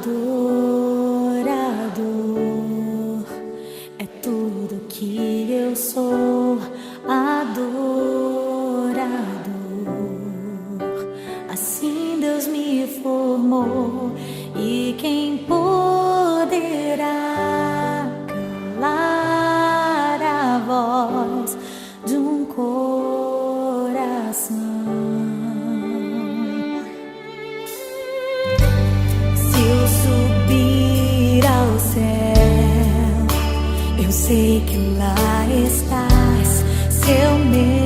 Adorador é tudo que eu sou. Adorador, assim Deus me formou. E quem poderá calar a voz de um coração? Se eu subir ao céu, eu sei que lá estás. Se eu mergulhar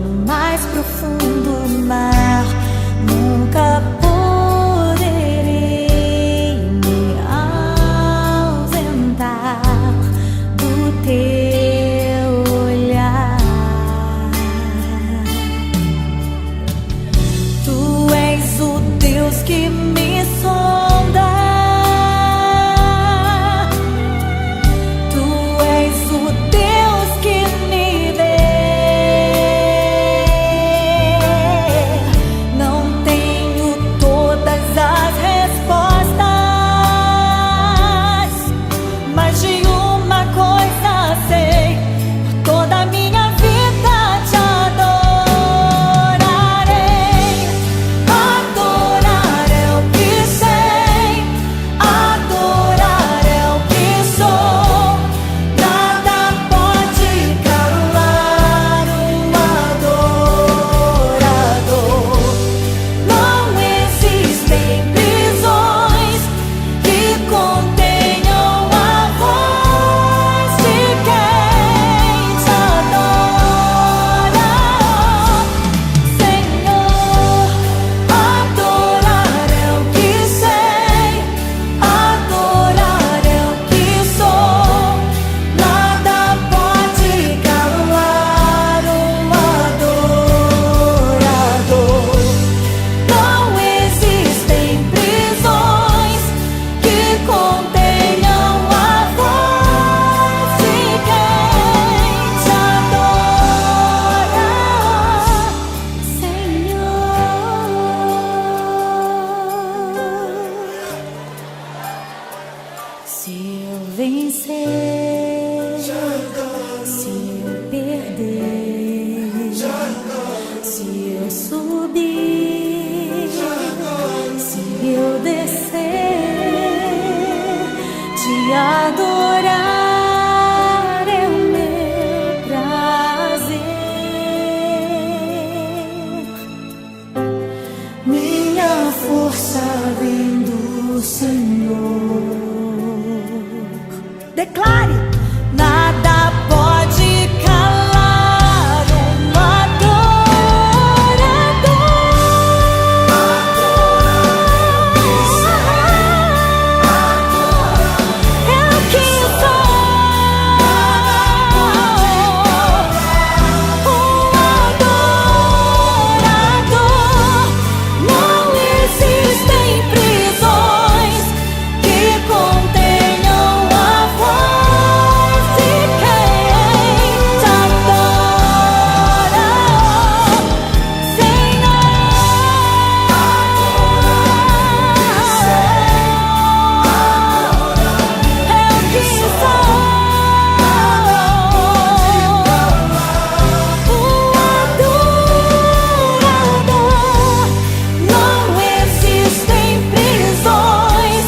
no mais profundo mar, nunca poderei me ausentar do teu olhar. Tu és o Deus que me sonda. Tu és o Deus que me vê. Não tenho todas as respostas, mas de uma coisa sei: por toda a minha vida te adorarei. Adorar é o que sei, adorar é o que sou. Nada pode calar um adorador. Não existem prisões que contenham a voz de quem te adora, Senhor. Adorar é o que sei, adorar é o que sou. Nada pode calar um adorador. Não existem prisões que contenham a voz de quem te adora, Senhor. Se eu vencer, se eu perder, se eu subir, se eu descer, te adorar é o meu prazer. Minha força vem do Senhor. Declare: nada pode calar um adorador. É o que sou. Um adorador. Não existem prisões que contenham a voz de quem te adora, Senhor. É o que sou. Um adorador. Não existem prisões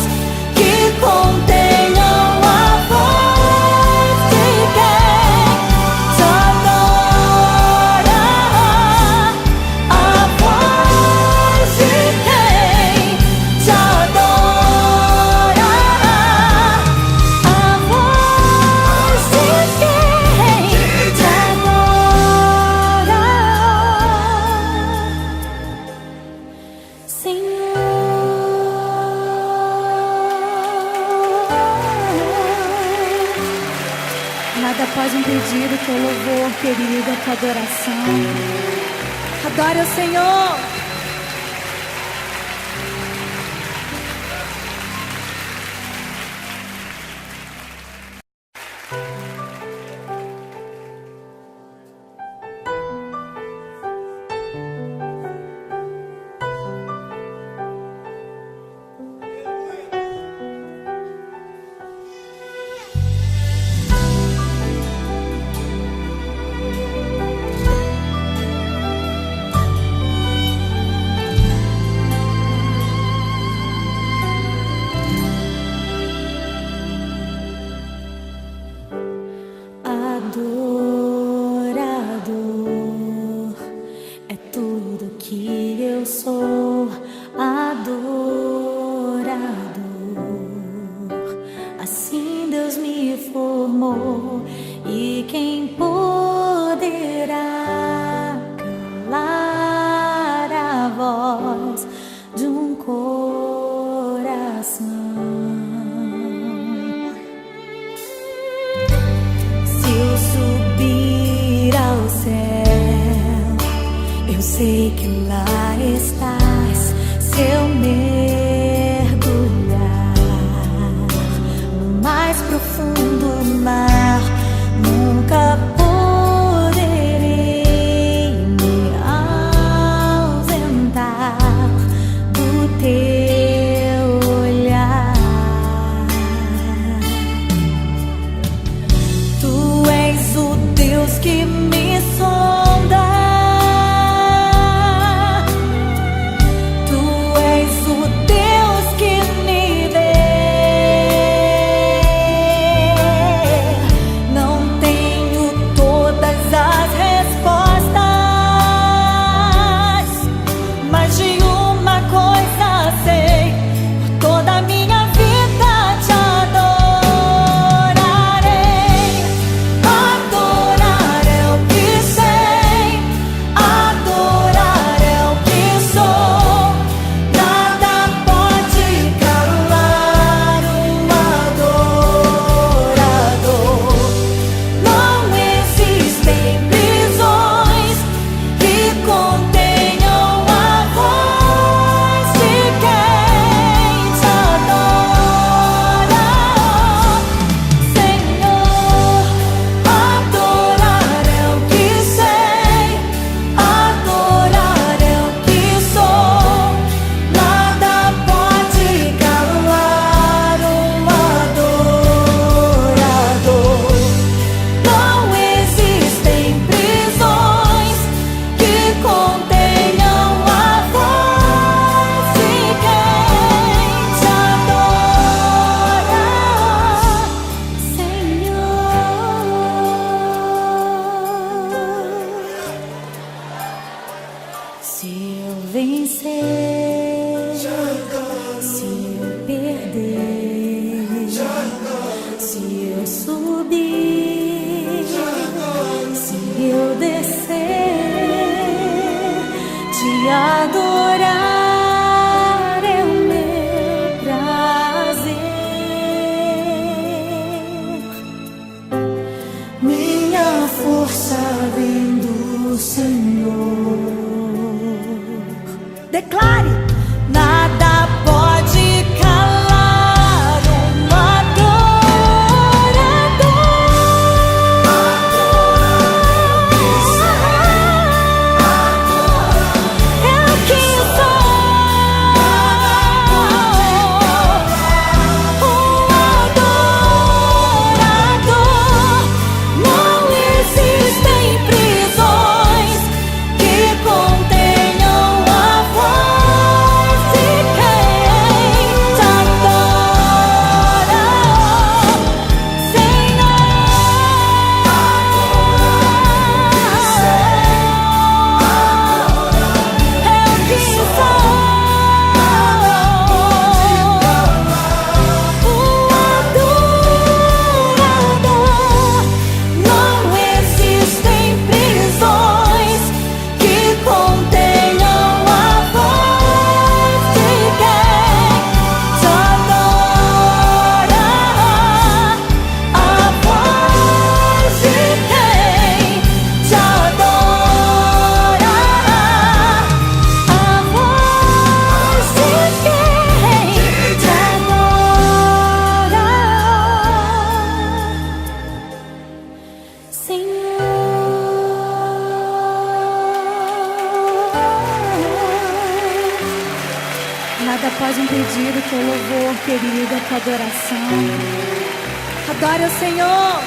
que contenham a voz de quem te adora, a voz de quem te adora, a voz de quem te adora, Senhor. Nada pode impedir o teu louvor, querido, a tua adoração. Adore o Senhor. eu sou adorador. Assim Deus me formou, e quem poderá calar a voz de um coração? Se eu subir ao céu, eu sei que lá estás. Se eu mergulhar no mais profundo mar, nunca poderei me ausentar do teu olhar. Tu és o Deus que me sonda. Se eu vencer, se eu perder, se eu subir, se eu descer, te adorar é o meu prazer. Minha força vem do Senhor. Declare: nada pode calar um adorador. Eu que sou um adorador. Não existem prisões que contenham a voz de quem te adora, Senhor. Eu que sou um adorador. Não existem prisões que contenham a voz de quem te adora, a voz de quem te adora, a voz de quem te adora, Senhor. Nada pode impedir o teu louvor, querido, a tua adoração. Adore o Senhor.